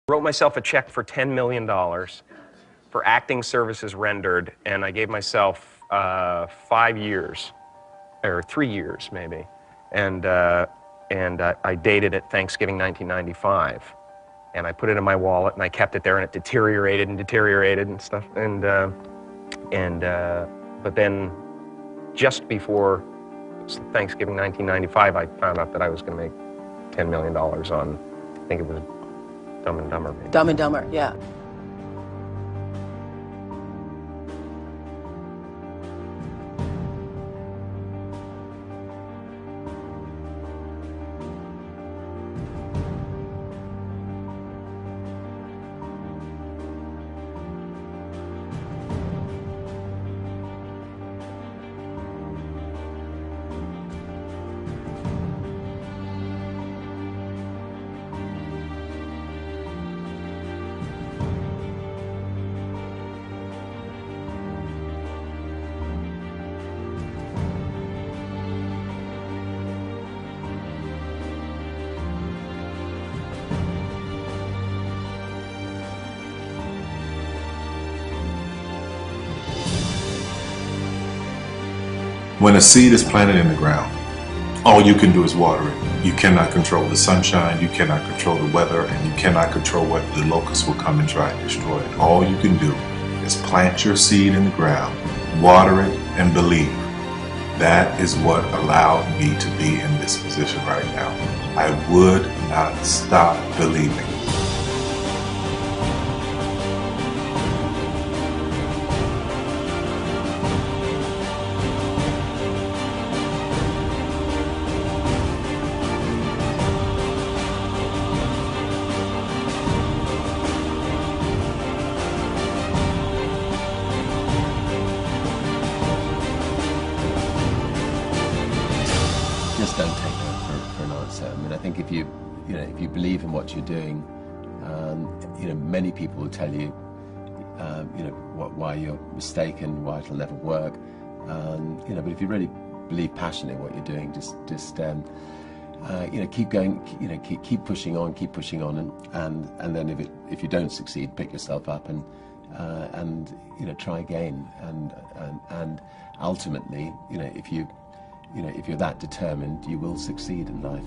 Wrote myself a check for $10 million for acting services rendered, and I gave myself 5 years, or 3 years maybe, and I dated it Thanksgiving 1995, and I put it in my wallet and I kept it there, and it deteriorated and stuff, but then just before Thanksgiving 1995, I found out that I was going to make $10 million on, I think it was Dumb and Dumber. Maybe. Dumb and Dumber, yeah. When a seed is planted in the ground, all you can do is water it. You cannot control the sunshine, you cannot control the weather, and you cannot control whether the locusts will come and try and destroy it. All you can do is plant your seed in the ground, water it, and believe. That is what allowed me to be in this position right now. I would not stop believing. Just don't take no for an answer. I mean, I think if you believe in what you're doing, many people will tell you, why you're mistaken, why it'll never work. But if you really believe passionately in what you're doing, just keep going, keep pushing on, and then if you don't succeed, pick yourself up and try again, and ultimately, if you're that determined, you will succeed in life.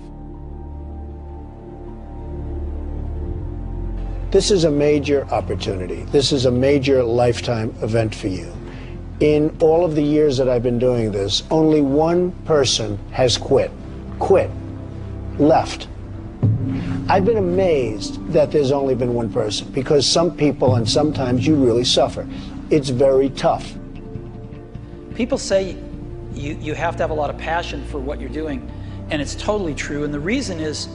This is a major opportunity. This is a major lifetime event for you. In all of the years that I've been doing this, only one person has quit, left. I've been amazed that there's only been one person, because some people, and sometimes you really suffer. It's very tough. People say you have to have a lot of passion for what you're doing, and it's totally true. And the reason is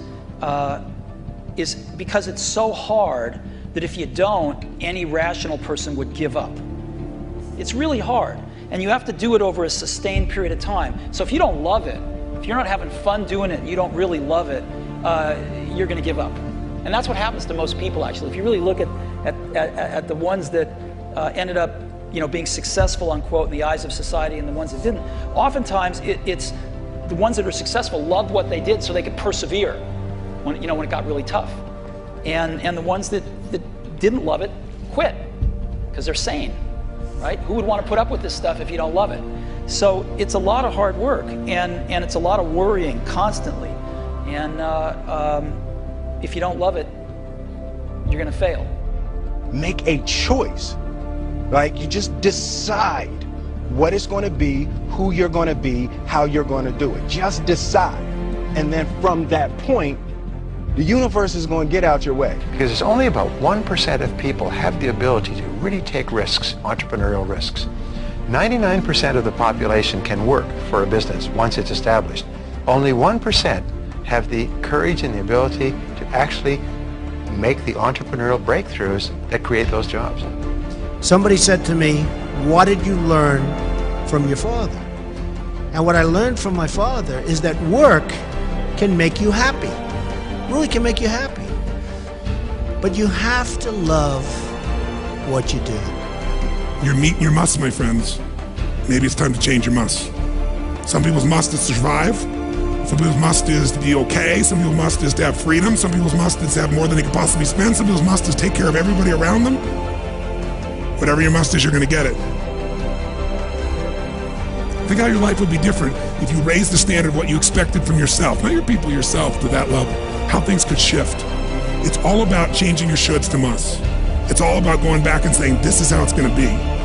because it's so hard that if you don't, any rational person would give up. It's really hard, and you have to do it over a sustained period of time. So if you don't love it, if you're not having fun doing it, you don't really love it, you're going to give up. And that's what happens to most people, actually. If you really look at the ones that ended up being successful, unquote, in the eyes of society, and the ones that didn't, oftentimes it's the ones that are successful loved what they did so they could persevere when it got really tough. And the ones that didn't love it quit because they're sane, right? Who would want to put up with this stuff if you don't love it? So it's a lot of hard work, and it's a lot of worrying constantly. And if you don't love it, you're going to fail. Make a choice. Like, you just decide what it's going to be, who you're going to be, how you're going to do it. Just decide. And then from that point, the universe is going to get out your way. Because it's only about 1% of people have the ability to really take risks, entrepreneurial risks. 99% of the population can work for a business once it's established. Only 1% have the courage and the ability to actually make the entrepreneurial breakthroughs that create those jobs. Somebody said to me, what did you learn from your father? And what I learned from my father is that work can make you happy. Really can make you happy. But you have to love what you do. You're meeting your must, my friends. Maybe it's time to change your must. Some people's must is survive. Some people's must is to be okay. Some people's must is to have freedom. Some people's must is to have more than they could possibly spend. Some people's must is take care of everybody around them. Whatever your must is, you're going to get it. Think how your life would be different if you raised the standard of what you expected from yourself, not your people, yourself, to that level. How things could shift. It's all about changing your shoulds to musts. It's all about going back and saying, this is how it's going to be.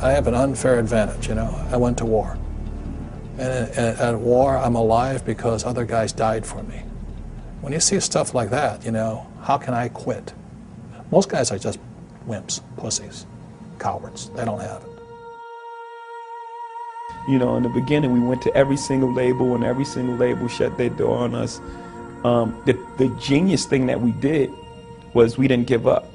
I have an unfair advantage, you know. I went to war. And at war, I'm alive because other guys died for me. When you see stuff like that, you know, how can I quit? Most guys are just wimps, pussies, cowards. They don't have it. You know, in the beginning, we went to every single label, and every single label shut their door on us. The genius thing that we did was we didn't give up.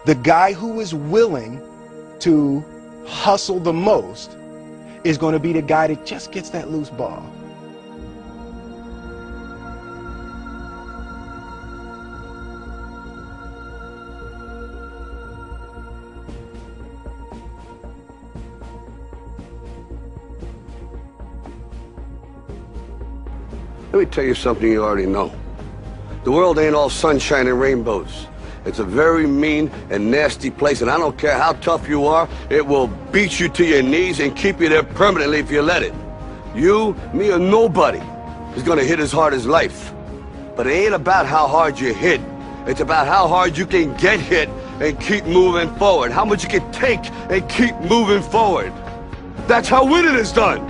The guy who is willing to hustle the most is going to be the guy that just gets that loose ball. Let me tell you something you already know. The world ain't all sunshine and rainbows. It's a very mean and nasty place, and I don't care how tough you are, it will beat you to your knees and keep you there permanently if you let it. You, me, or nobody is gonna hit as hard as life. But it ain't about how hard you hit. It's about how hard you can get hit and keep moving forward. How much you can take and keep moving forward. That's how winning is done.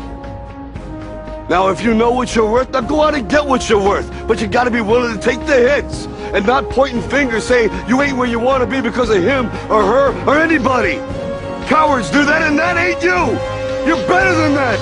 Now, if you know what you're worth, now go out and get what you're worth. But you gotta be willing to take the hits and not pointing fingers saying you ain't where you want to be because of him or her or anybody. Cowards do that, and that ain't you. You're better than that.